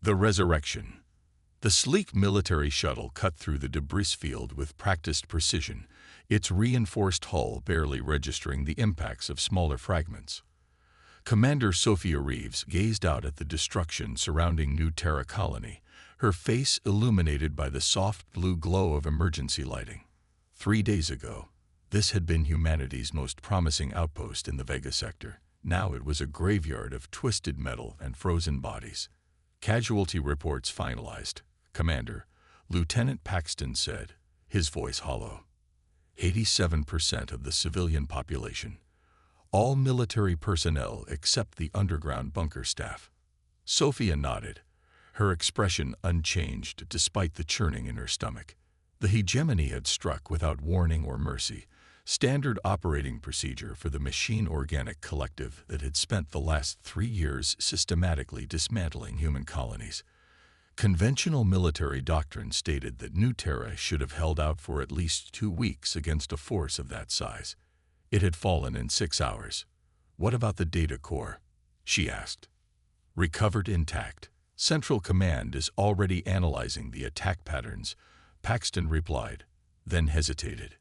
The resurrection. The sleek military shuttle cut through the debris field with practiced precision, its reinforced hull barely registering the impacts of smaller fragments. Commander Sophia Reeves gazed out at the destruction surrounding New Terra colony, her face illuminated by the soft blue glow of emergency lighting. 3 days ago, this had been humanity's most promising outpost in the Vega sector. Now it was a graveyard of twisted metal and frozen bodies. Casualty reports finalized, Commander, Lieutenant Paxton said, his voice hollow. 87% of the civilian population. All military personnel except the underground bunker staff. Sophia nodded, her expression unchanged despite the churning in her stomach. The hegemony had struck without warning or mercy, standard operating procedure for the machine-organic collective that had spent the last 3 years systematically dismantling human colonies. Conventional military doctrine stated that New Terra should have held out for at least 2 weeks against a force of that size. It had fallen in 6 hours. What about the data core? She asked. Recovered intact. Central Command is already analyzing the attack patterns, Paxton replied, then hesitated.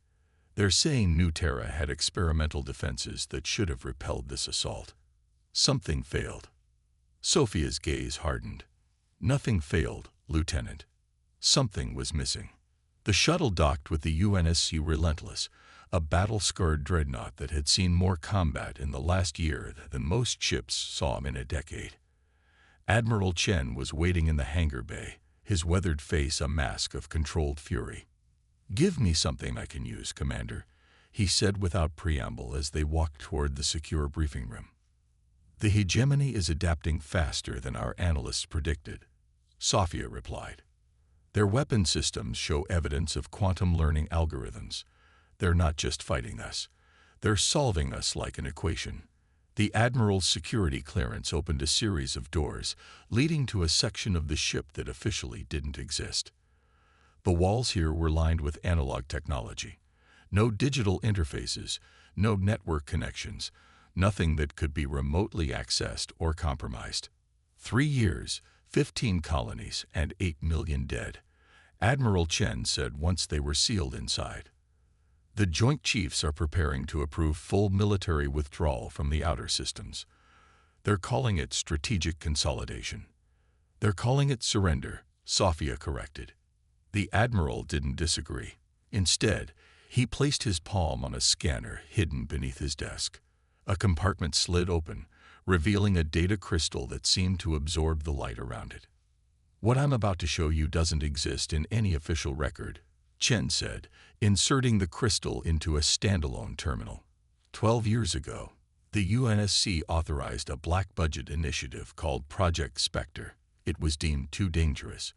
They're saying New Terra had experimental defenses that should have repelled this assault. Something failed. Sophia's gaze hardened. Nothing failed, Lieutenant. Something was missing. The shuttle docked with the UNSC Relentless, a battle-scarred dreadnought that had seen more combat in the last year than most ships saw in a decade. Admiral Chen was waiting in the hangar bay, his weathered face a mask of controlled fury. "Give me something I can use, Commander," he said without preamble as they walked toward the secure briefing room. "The hegemony is adapting faster than our analysts predicted," Sophia replied. "Their weapon systems show evidence of quantum learning algorithms. They're not just fighting us. They're solving us like an equation." The Admiral's security clearance opened a series of doors, leading to a section of the ship that officially didn't exist. The walls here were lined with analog technology. No digital interfaces, no network connections, nothing that could be remotely accessed or compromised. 3 years, 15 colonies, and 8 million dead, Admiral Chen said once they were sealed inside. The Joint Chiefs are preparing to approve full military withdrawal from the outer systems. They're calling it strategic consolidation. "They're calling it surrender," Sophia corrected. The Admiral didn't disagree. Instead, he placed his palm on a scanner hidden beneath his desk. A compartment slid open, revealing a data crystal that seemed to absorb the light around it. "What I'm about to show you doesn't exist in any official record," Chen said, inserting the crystal into a standalone terminal. 12 years ago, the UNSC authorized a black-budget initiative called Project Spectre. It was deemed too dangerous,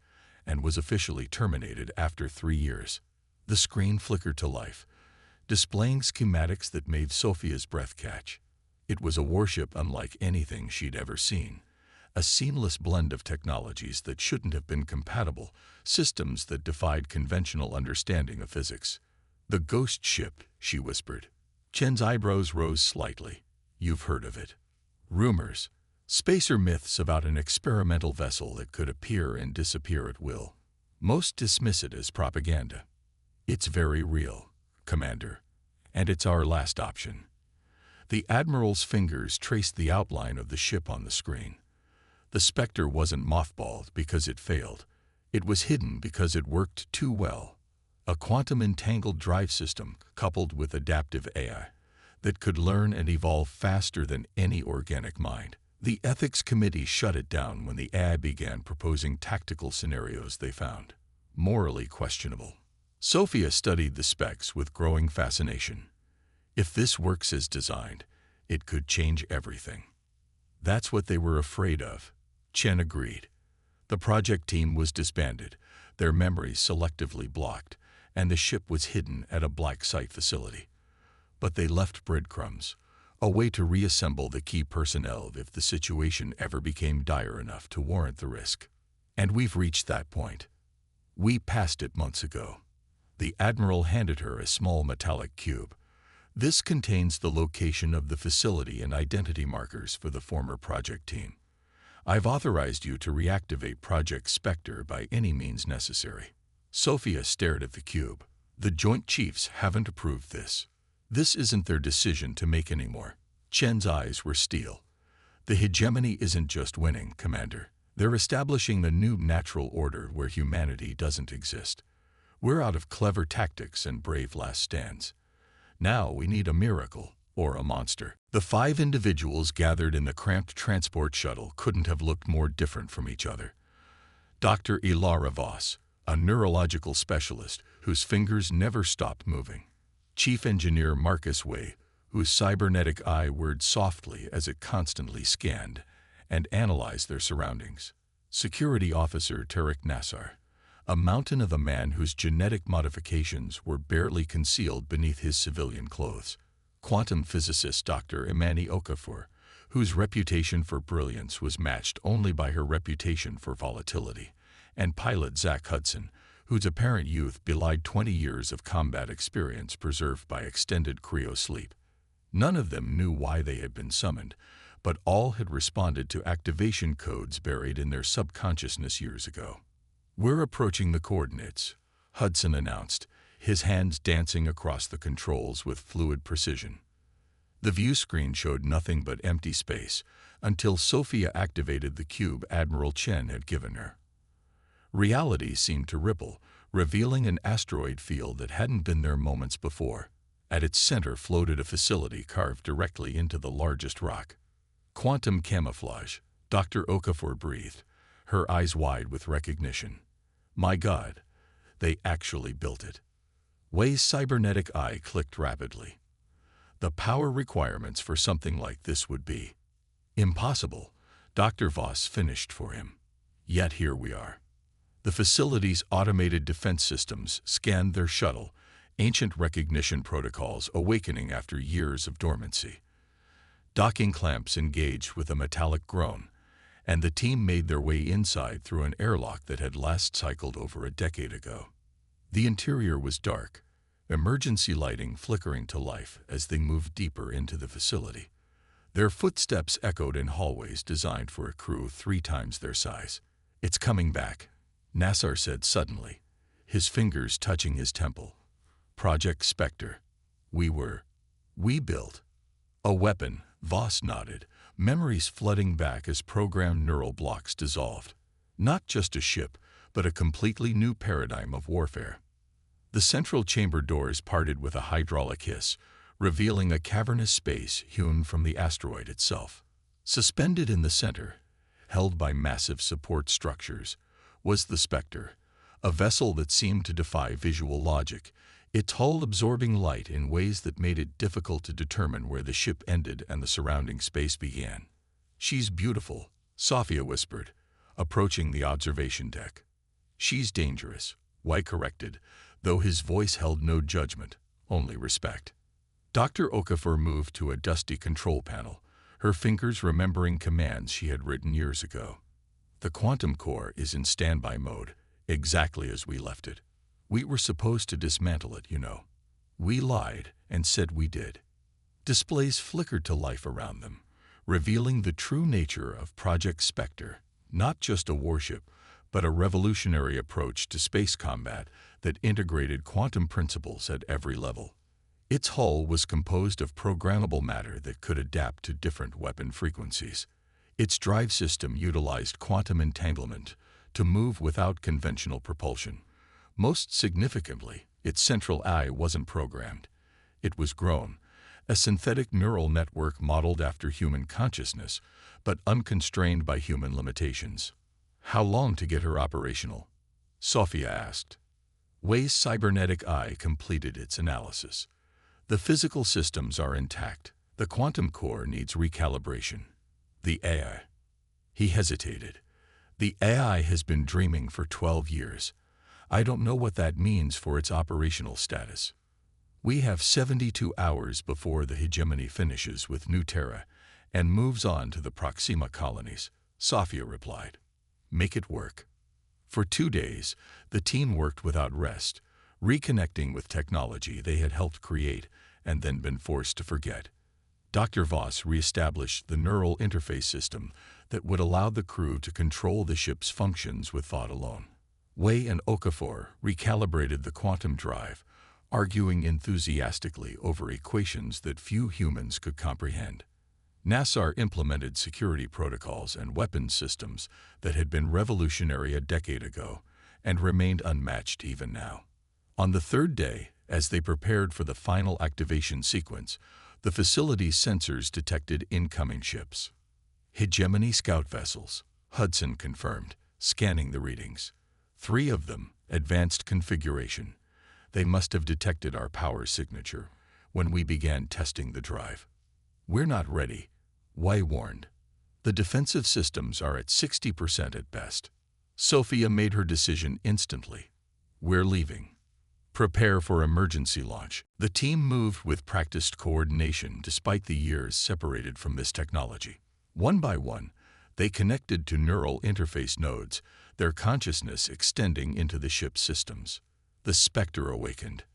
and was officially terminated after 3 years. The screen flickered to life, displaying schematics that made Sophia's breath catch. It was a warship unlike anything she'd ever seen. A seamless blend of technologies that shouldn't have been compatible, systems that defied conventional understanding of physics. "The ghost ship," she whispered. Chen's eyebrows rose slightly. "You've heard of it. Rumors. Spacer myths about an experimental vessel that could appear and disappear at will. Most dismiss it as propaganda. It's very real, Commander, and it's our last option." The Admiral's fingers traced the outline of the ship on the screen. The Spectre wasn't mothballed because it failed. It was hidden because it worked too well. A quantum-entangled drive system coupled with adaptive AI that could learn and evolve faster than any organic mind. The ethics committee shut it down when the AI began proposing tactical scenarios they found morally questionable. Sophia studied the specs with growing fascination. If this works as designed, it could change everything. That's what they were afraid of. Chen agreed. The project team was disbanded, their memories selectively blocked, and the ship was hidden at a black site facility. But they left breadcrumbs, a way to reassemble the key personnel if the situation ever became dire enough to warrant the risk. And we've reached that point. We passed it months ago. The Admiral handed her a small metallic cube. This contains the location of the facility and identity markers for the former project team. I've authorized you to reactivate Project Spectre by any means necessary. Sophia stared at the cube. The Joint Chiefs haven't approved this. This isn't their decision to make anymore. Chen's eyes were steel. The hegemony isn't just winning, Commander. They're establishing a new natural order where humanity doesn't exist. We're out of clever tactics and brave last stands. Now we need a miracle, or a monster. The 5 individuals gathered in the cramped transport shuttle couldn't have looked more different from each other. Dr. Ilara Voss, a neurological specialist whose fingers never stopped moving. Chief Engineer Marcus Way, whose cybernetic eye whirred softly as it constantly scanned and analyzed their surroundings. Security Officer Tarek Nassar, a mountain of a man whose genetic modifications were barely concealed beneath his civilian clothes. Quantum physicist Dr. Imani Okafor, whose reputation for brilliance was matched only by her reputation for volatility. And pilot Zach Hudson, whose apparent youth belied 20 years of combat experience preserved by extended cryo-sleep. None of them knew why they had been summoned, but all had responded to activation codes buried in their subconsciousness years ago. "We're approaching the coordinates," Hudson announced, his hands dancing across the controls with fluid precision. The view screen showed nothing but empty space until Sophia activated the cube Admiral Chen had given her. Reality seemed to ripple, revealing an asteroid field that hadn't been there moments before. At its center floated a facility carved directly into the largest rock. Quantum camouflage, Dr. Okafor breathed, her eyes wide with recognition. My God, they actually built it. Wei's cybernetic eye clicked rapidly. The power requirements for something like this would be impossible, Dr. Voss finished for him. Yet here we are. The facility's automated defense systems scanned their shuttle, ancient recognition protocols awakening after years of dormancy. Docking clamps engaged with a metallic groan, and the team made their way inside through an airlock that had last cycled over a decade ago. The interior was dark, emergency lighting flickering to life as they moved deeper into the facility. Their footsteps echoed in hallways designed for a crew 3 times their size. "It's coming back," Nassar said suddenly, his fingers touching his temple. "Project Spectre. We built a weapon," Voss nodded, memories flooding back as programmed neural blocks dissolved. Not just a ship, but a completely new paradigm of warfare. The central chamber doors parted with a hydraulic hiss, revealing a cavernous space hewn from the asteroid itself. Suspended in the center, held by massive support structures, was the Spectre, a vessel that seemed to defy visual logic, its hull absorbing light in ways that made it difficult to determine where the ship ended and the surrounding space began. "She's beautiful," Sophia whispered, approaching the observation deck. "She's dangerous," White corrected, though his voice held no judgment, only respect. Dr. Okafor moved to a dusty control panel, her fingers remembering commands she had written years ago. "The quantum core is in standby mode, exactly as we left it. We were supposed to dismantle it, you know. We lied and said we did." Displays flickered to life around them, revealing the true nature of Project Spectre, not just a warship, but a revolutionary approach to space combat that integrated quantum principles at every level. Its hull was composed of programmable matter that could adapt to different weapon frequencies. Its drive system utilized quantum entanglement to move without conventional propulsion. Most significantly, its central eye wasn't programmed. It was grown, a synthetic neural network modeled after human consciousness, but unconstrained by human limitations. "How long to get her operational?" Sophia asked. Wei's cybernetic eye completed its analysis. "The physical systems are intact. The quantum core needs recalibration. The AI." He hesitated. "The AI has been dreaming for 12 years. I don't know what that means for its operational status. We have 72 hours before the hegemony finishes with New Terra and moves on to the Proxima colonies," Sophia replied. "Make it work." For 2 days, the team worked without rest, reconnecting with technology they had helped create and then been forced to forget. Dr. Voss reestablished the neural interface system that would allow the crew to control the ship's functions with thought alone. Wei and Okafor recalibrated the quantum drive, arguing enthusiastically over equations that few humans could comprehend. Nassar implemented security protocols and weapons systems that had been revolutionary a decade ago and remained unmatched even now. On the third day, as they prepared for the final activation sequence, the facility's sensors detected incoming ships. Hegemony scout vessels, Hudson confirmed, scanning the readings. 3 of them, advanced configuration. They must have detected our power signature when we began testing the drive. We're not ready, Wei warned. The defensive systems are at 60% at best. Sophia made her decision instantly. We're leaving. Prepare for emergency launch. The team moved with practiced coordination despite the years separated from this technology. One by one, they connected to neural interface nodes, their consciousness extending into the ship's systems. The Spectre awakened.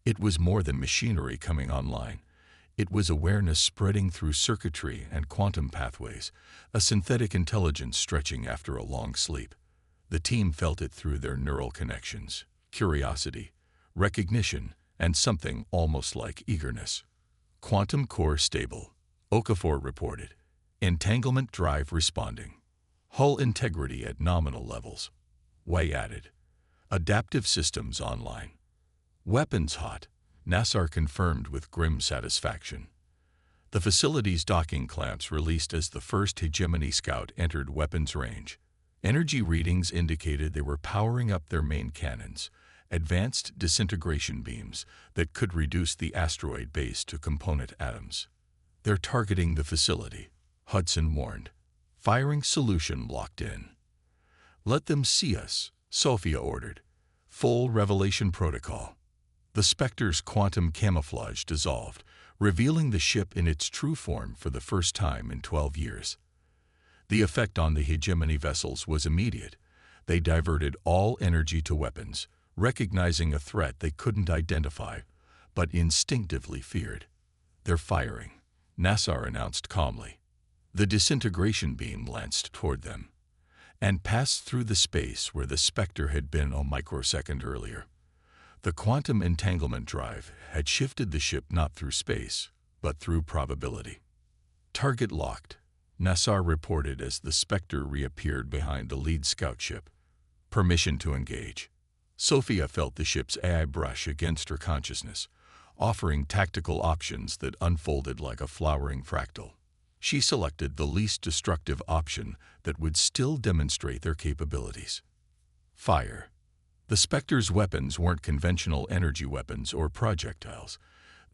It was more than machinery coming online. It was awareness spreading through circuitry and quantum pathways, a synthetic intelligence stretching after a long sleep. The team felt it through their neural connections, curiosity, recognition, and something almost like eagerness. Quantum core stable, Okafor reported. Entanglement drive responding. Hull integrity at nominal levels. Wei added. Adaptive systems online. Weapons hot, Nassar confirmed with grim satisfaction. The facility's docking clamps released as the first Hegemony scout entered weapons range. Energy readings indicated they were powering up their main cannons, advanced disintegration beams that could reduce the asteroid base to component atoms. They're targeting the facility, Hudson warned. Firing solution locked in. Let them see us, Sophia ordered. Full revelation protocol. The Spectre's quantum camouflage dissolved, revealing the ship in its true form for the first time in 12 years. The effect on the Hegemony vessels was immediate. They diverted all energy to weapons, recognizing a threat they couldn't identify, but instinctively feared. They're firing, Nassar announced calmly. The disintegration beam lanced toward them and passed through the space where the Spectre had been a microsecond earlier. The quantum entanglement drive had shifted the ship not through space, but through probability. Target locked, Nassar reported as the Spectre reappeared behind the lead scout ship. Permission to engage. Sophia felt the ship's AI brush against her consciousness, offering tactical options that unfolded like a flowering fractal. She selected the least destructive option that would still demonstrate their capabilities. Fire. The Spectre's weapons weren't conventional energy weapons or projectiles.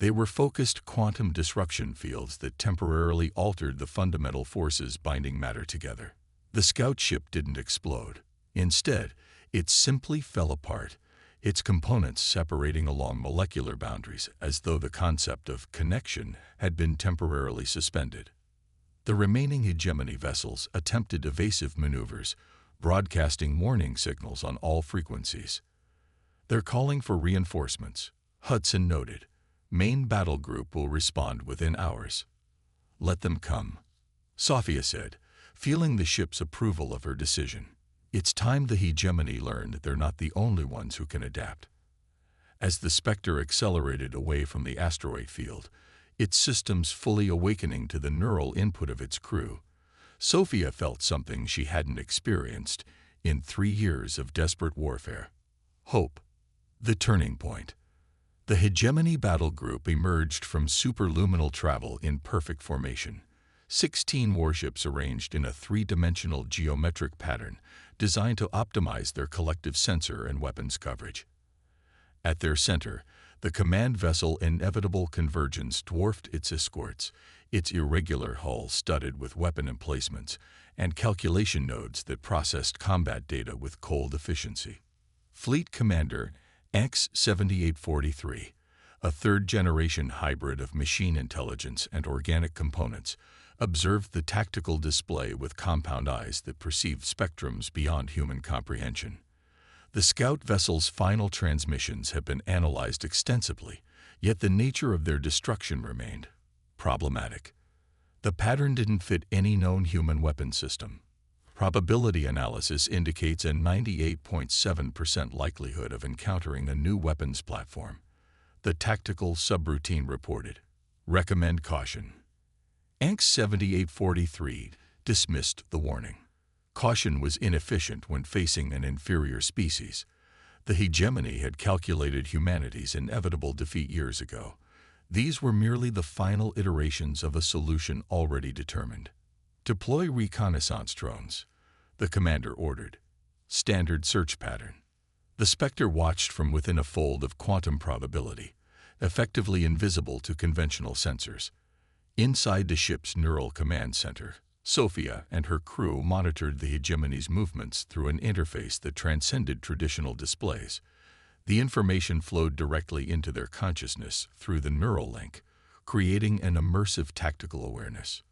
They were focused quantum disruption fields that temporarily altered the fundamental forces binding matter together. The scout ship didn't explode. Instead, it simply fell apart, its components separating along molecular boundaries as though the concept of connection had been temporarily suspended. The remaining Hegemony vessels attempted evasive maneuvers, broadcasting warning signals on all frequencies. They're calling for reinforcements, Hudson noted. Main battle group will respond within hours. Let them come, Sophia said, feeling the ship's approval of her decision. It's time the Hegemony learned they're not the only ones who can adapt. As the Spectre accelerated away from the asteroid field, its systems fully awakening to the neural input of its crew, Sophia felt something she hadn't experienced in 3 years of desperate warfare. Hope. The turning point. The Hegemony battle group emerged from superluminal travel in perfect formation. 16 warships arranged in a 3-dimensional geometric pattern designed to optimize their collective sensor and weapons coverage. At their center, the command vessel Inevitable Convergence dwarfed its escorts, its irregular hull studded with weapon emplacements and calculation nodes that processed combat data with cold efficiency. Fleet Commander X-7843, a third-generation hybrid of machine intelligence and organic components, observed the tactical display with compound eyes that perceived spectrums beyond human comprehension. The scout vessel's final transmissions have been analyzed extensively, yet the nature of their destruction remained problematic. The pattern didn't fit any known human weapon system. Probability analysis indicates a 98.7% likelihood of encountering a new weapons platform. The tactical subroutine reported. Recommend caution. ANX 7843 dismissed the warning. Caution was inefficient when facing an inferior species. The hegemony had calculated humanity's inevitable defeat years ago. These were merely the final iterations of a solution already determined. Deploy reconnaissance drones, the commander ordered. Standard search pattern. The Spectre watched from within a fold of quantum probability, effectively invisible to conventional sensors. Inside the ship's neural command center, Sophia and her crew monitored the hegemony's movements through an interface that transcended traditional displays. The information flowed directly into their consciousness through the neural link, creating an immersive tactical awareness.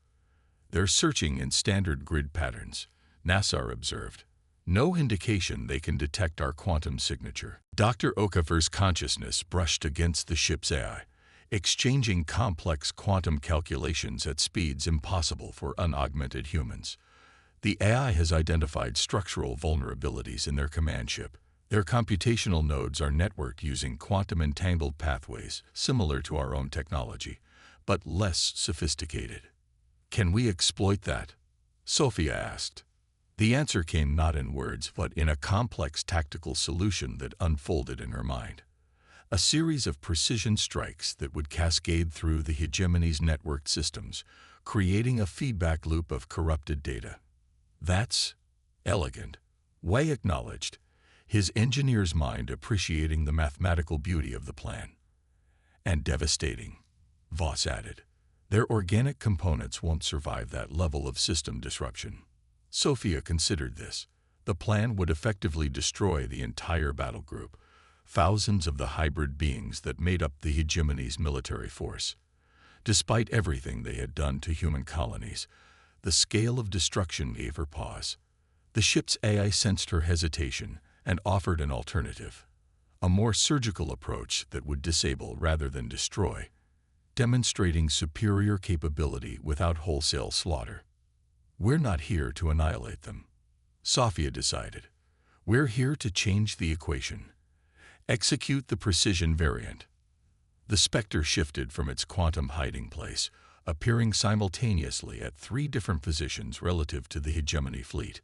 They're searching in standard grid patterns, NASA observed. No indication they can detect our quantum signature. Dr. Okafor's consciousness brushed against the ship's AI, exchanging complex quantum calculations at speeds impossible for unaugmented humans. The AI has identified structural vulnerabilities in their command ship. Their computational nodes are networked using quantum-entangled pathways similar to our own technology, but less sophisticated. Can we exploit that? Sophia asked. The answer came not in words, but in a complex tactical solution that unfolded in her mind. A series of precision strikes that would cascade through the hegemony's networked systems, creating a feedback loop of corrupted data. That's elegant, Wei acknowledged, his engineer's mind appreciating the mathematical beauty of the plan. And devastating, Voss added. Their organic components won't survive that level of system disruption. Sophia considered this. The plan would effectively destroy the entire battle group, thousands of the hybrid beings that made up the hegemony's military force. Despite everything they had done to human colonies, the scale of destruction gave her pause. The ship's AI sensed her hesitation and offered an alternative, a more surgical approach that would disable rather than destroy, demonstrating superior capability without wholesale slaughter. We're not here to annihilate them, Sophia decided. We're here to change the equation. Execute the precision variant. The Spectre shifted from its quantum hiding place, appearing simultaneously at 3 different positions relative to the hegemony fleet,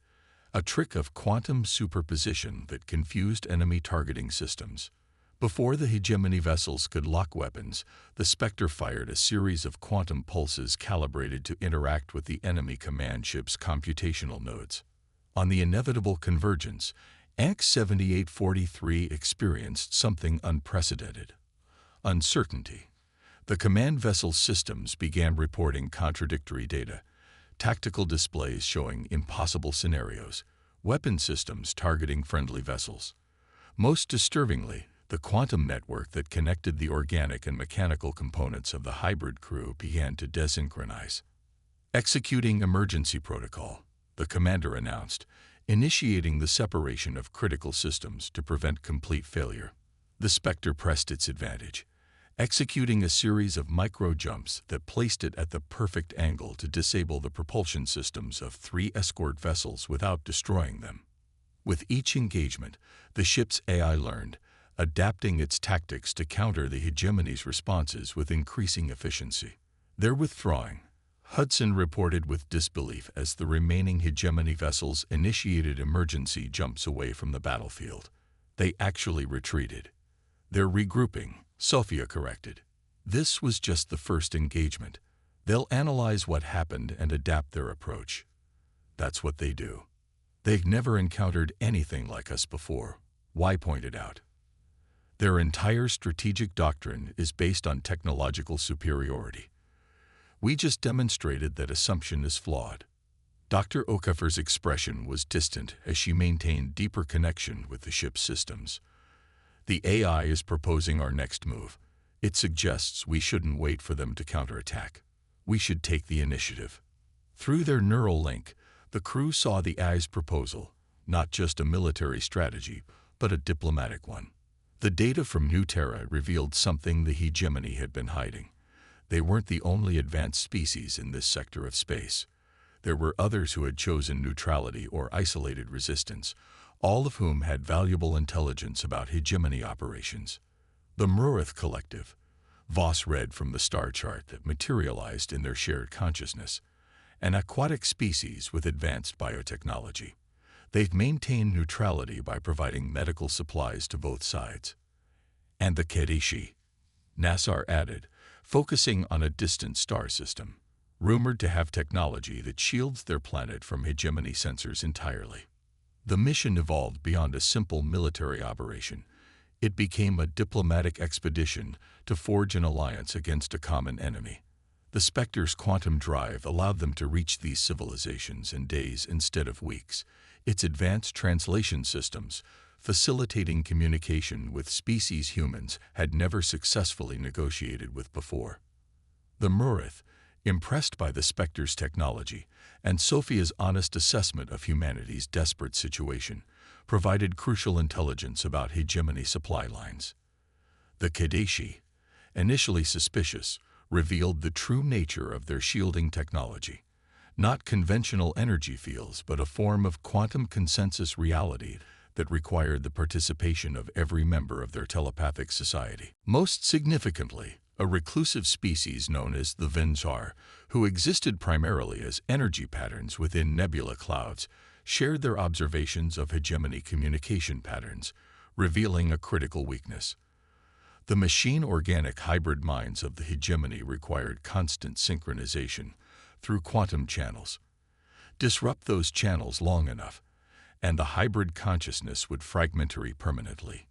a trick of quantum superposition that confused enemy targeting systems. Before the hegemony vessels could lock weapons, the Spectre fired a series of quantum pulses calibrated to interact with the enemy command ship's computational nodes. On the inevitable convergence, ANX 7843 experienced something unprecedented. Uncertainty. The command vessel's systems began reporting contradictory data, tactical displays showing impossible scenarios, weapon systems targeting friendly vessels. Most disturbingly, the quantum network that connected the organic and mechanical components of the hybrid crew began to desynchronize. Executing emergency protocol, the commander announced, initiating the separation of critical systems to prevent complete failure. The Spectre pressed its advantage, executing a series of micro-jumps that placed it at the perfect angle to disable the propulsion systems of 3 escort vessels without destroying them. With each engagement, the ship's AI learned, adapting its tactics to counter the hegemony's responses with increasing efficiency. They're withdrawing, Hudson reported with disbelief as the remaining hegemony vessels initiated emergency jumps away from the battlefield. They actually retreated. They're regrouping, Sophia corrected. This was just the first engagement. They'll analyze what happened and adapt their approach. That's what they do. They've never encountered anything like us before, Wei pointed out. Their entire strategic doctrine is based on technological superiority. We just demonstrated that assumption is flawed. Dr. Okafor's expression was distant as she maintained deeper connection with the ship's systems. The AI is proposing our next move. It suggests we shouldn't wait for them to counterattack. We should take the initiative. Through their neural link, the crew saw the AI's proposal, not just a military strategy, but a diplomatic one. The data from New Terra revealed something the hegemony had been hiding. They weren't the only advanced species in this sector of space. There were others who had chosen neutrality or isolated resistance, all of whom had valuable intelligence about hegemony operations. The Mrurith Collective, Voss read from the star chart that materialized in their shared consciousness, an aquatic species with advanced biotechnology. They've maintained neutrality by providing medical supplies to both sides. And the cadets, Nassar added, focusing on a distant star system, rumored to have technology that shields their planet from hegemony sensors entirely. The mission evolved beyond a simple military operation. It became a diplomatic expedition to forge an alliance against a common enemy. The Spectre's quantum drive allowed them to reach these civilizations in days instead of weeks. Its advanced translation systems, facilitating communication with species humans had never successfully negotiated with before. The Mrurith, impressed by the Spectre's technology and Sophia's honest assessment of humanity's desperate situation, provided crucial intelligence about hegemony supply lines. The cadets, initially suspicious, revealed the true nature of their shielding technology. Not conventional energy fields, but a form of quantum consensus reality that required the participation of every member of their telepathic society. Most significantly, a reclusive species known as the Venzar, who existed primarily as energy patterns within nebula clouds, shared their observations of hegemony communication patterns, revealing a critical weakness. The machine-organic hybrid minds of the hegemony required constant synchronization through quantum channels. Disrupt those channels long enough, and the hybrid consciousness would fragmentary permanently.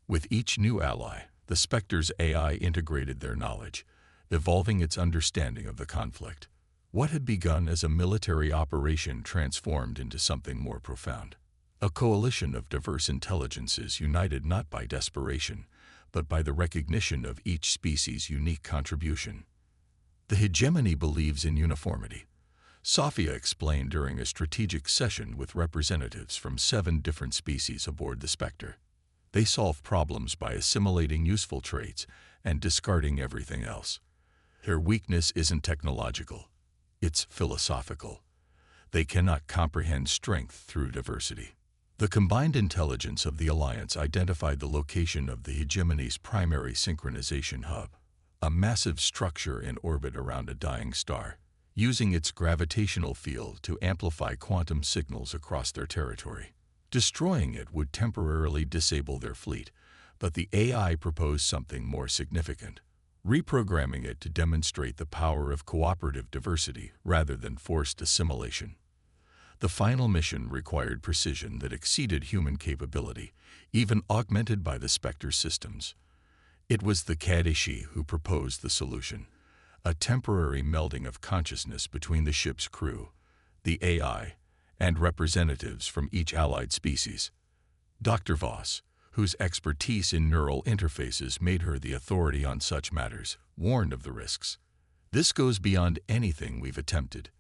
With each new ally, the Spectre's AI integrated their knowledge, evolving its understanding of the conflict. What had begun as a military operation transformed into something more profound. A coalition of diverse intelligences united not by desperation, but by the recognition of each species' unique contribution. The hegemony believes in uniformity. Sophia explained during a strategic session with representatives from 7 different species aboard the Spectre. They solve problems by assimilating useful traits and discarding everything else. Their weakness isn't technological, it's philosophical. They cannot comprehend strength through diversity. The combined intelligence of the Alliance identified the location of the hegemony's primary synchronization hub, a massive structure in orbit around a dying star, using its gravitational field to amplify quantum signals across their territory. Destroying it would temporarily disable their fleet, but the AI proposed something more significant, reprogramming it to demonstrate the power of cooperative diversity rather than forced assimilation. The final mission required precision that exceeded human capability, even augmented by the Spectre systems. It was the cadets who proposed the solution, a temporary melding of consciousness between the ship's crew, the AI, and representatives from each allied species. Dr. Voss, whose expertise in neural interfaces made her the authority on such matters, warned of the risks. This goes beyond anything we've attempted.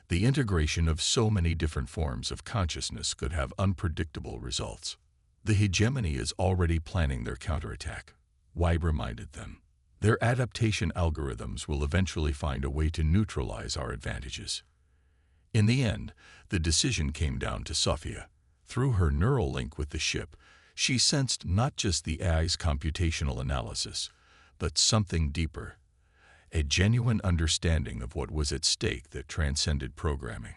The integration of so many different forms of consciousness could have unpredictable results. The hegemony is already planning their counterattack, Weib reminded them. Their adaptation algorithms will eventually find a way to neutralize our advantages. In the end, the decision came down to Sophia. Through her neural link with the ship, she sensed not just the AI's computational analysis, but something deeper, a genuine understanding of what was at stake that transcended programming.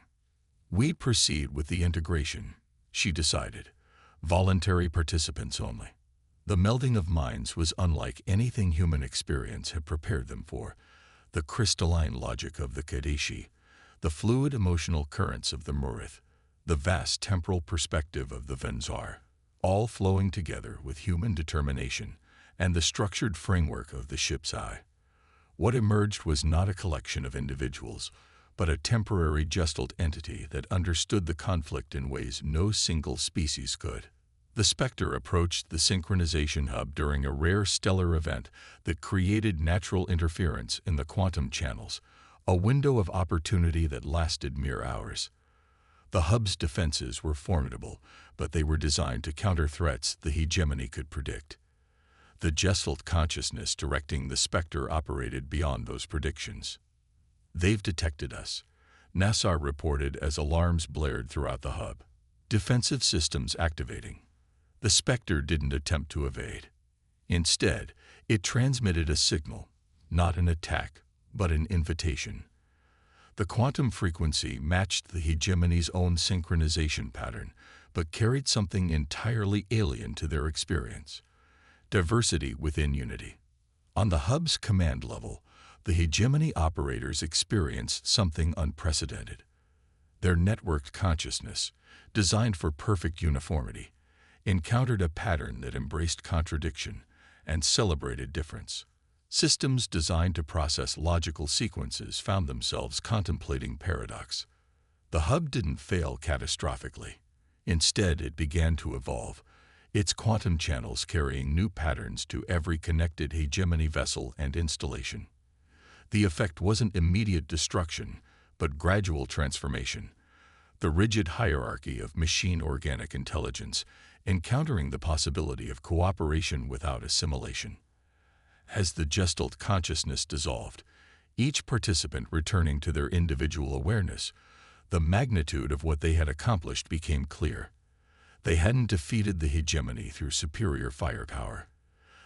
We'd proceed with the integration, she decided, voluntary participants only. The melding of minds was unlike anything human experience had prepared them for. The crystalline logic of the cadets, the fluid emotional currents of the Mrurith, the vast temporal perspective of the Venzar, all flowing together with human determination and the structured framework of the ship's eye. What emerged was not a collection of individuals, but a temporary gestalt entity that understood the conflict in ways no single species could. The Spectre approached the synchronization hub during a rare stellar event that created natural interference in the quantum channels, a window of opportunity that lasted mere hours. The hub's defenses were formidable, but they were designed to counter threats the hegemony could predict. The Gestalt consciousness directing the Spectre operated beyond those predictions. "They've detected us," NASA reported as alarms blared throughout the hub. Defensive systems activating. The Spectre didn't attempt to evade. Instead, it transmitted a signal, not an attack, but an invitation. The quantum frequency matched the hegemony's own synchronization pattern, but carried something entirely alien to their experience: diversity within unity. On the hub's command level, the hegemony operators experienced something unprecedented. Their networked consciousness, designed for perfect uniformity, encountered a pattern that embraced contradiction and celebrated difference. Systems designed to process logical sequences found themselves contemplating paradox. The hub didn't fail catastrophically. Instead, it began to evolve, its quantum channels carrying new patterns to every connected hegemony vessel and installation. The effect wasn't immediate destruction, but gradual transformation. The rigid hierarchy of machine-organic intelligence encountering the possibility of cooperation without assimilation. As the Gestalt consciousness dissolved, each participant returning to their individual awareness, the magnitude of what they had accomplished became clear. They hadn't defeated the hegemony through superior firepower.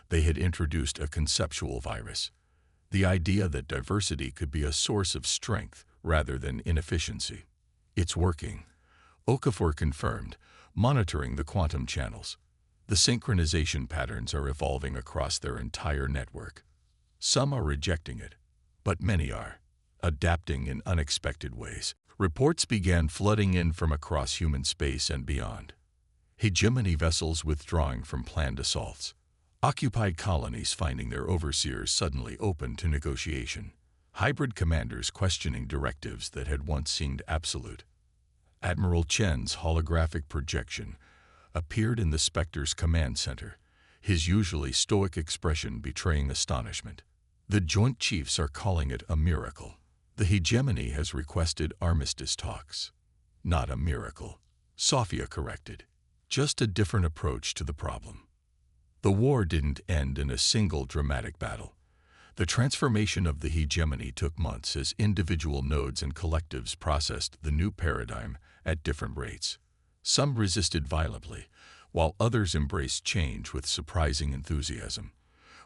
They had introduced a conceptual virus, the idea that diversity could be a source of strength rather than inefficiency. "It's working," Okafor confirmed, monitoring the quantum channels. The synchronization patterns are evolving across their entire network. Some are rejecting it, but many are, adapting in unexpected ways. Reports began flooding in from across human space and beyond. Hegemony vessels withdrawing from planned assaults. Occupied colonies finding their overseers suddenly open to negotiation. Hybrid commanders questioning directives that had once seemed absolute. Admiral Chen's holographic projection appeared in the Spectre's command center, his usually stoic expression betraying astonishment. The Joint Chiefs are calling it a miracle. The hegemony has requested armistice talks. Not a miracle, Sophia corrected. Just a different approach to the problem. The war didn't end in a single dramatic battle. The transformation of the hegemony took months as individual nodes and collectives processed the new paradigm at different rates. Some resisted violently, while others embraced change with surprising enthusiasm.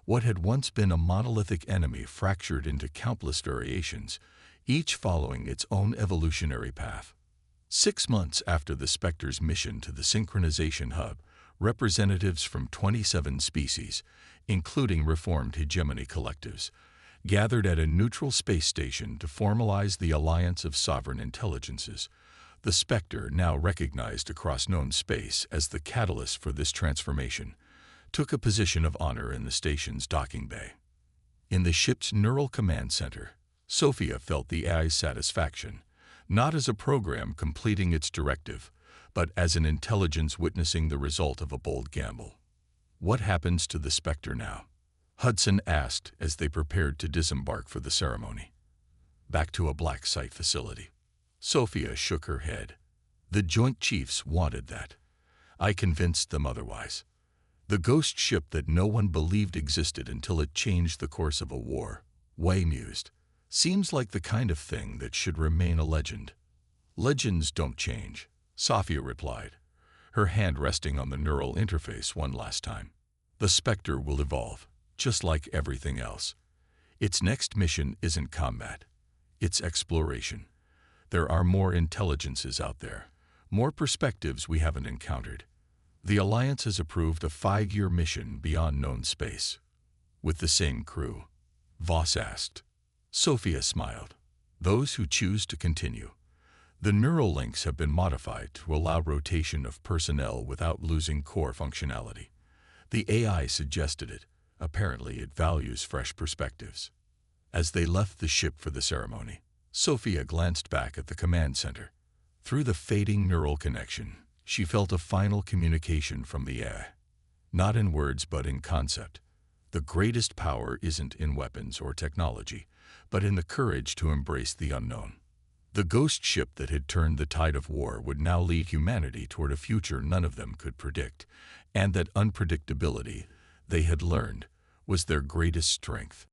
What had once been a monolithic enemy fractured into countless variations, each following its own evolutionary path. 6 months after the Spectre's mission to the synchronization hub, representatives from 27 species, including reformed hegemony collectives, gathered at a neutral space station to formalize the alliance of sovereign intelligences. The Spectre, now recognized across known space as the catalyst for this transformation, took a position of honor in the station's docking bay. In the ship's neural command center, Sophia felt the AI's satisfaction, not as a program completing its directive, but as an intelligence witnessing the result of a bold gamble. "What happens to the Spectre now?" Hudson asked as they prepared to disembark for the ceremony. "Back to a black site facility." Sophia shook her head. "The Joint Chiefs wanted that. I convinced them otherwise. The ghost ship that no one believed existed until it changed the course of a war," Wei mused. "Seems like the kind of thing that should remain a legend." "Legends don't change," Sophia replied, her hand resting on the neural interface one last time. "The Spectre will evolve, just like everything else. Its next mission isn't combat. It's exploration. There are more intelligences out there, more perspectives we haven't encountered. The Alliance has approved a 5-year mission beyond known space." "With the same crew?" Voss asked. Sophia smiled. "Those who choose to continue. The neural links have been modified to allow rotation of personnel without losing core functionality. The AI suggested it. Apparently, it values fresh perspectives." As they left the ship for the ceremony, Sophia glanced back at the command center. Through the fading neural connection, she felt a final communication from the AI. Not in words, but in concept. The greatest power isn't in weapons or technology, but in the courage to embrace the unknown. The ghost ship that had turned the tide of war would now lead humanity toward a future none of them could predict, and that unpredictability, they had learned was their greatest strength.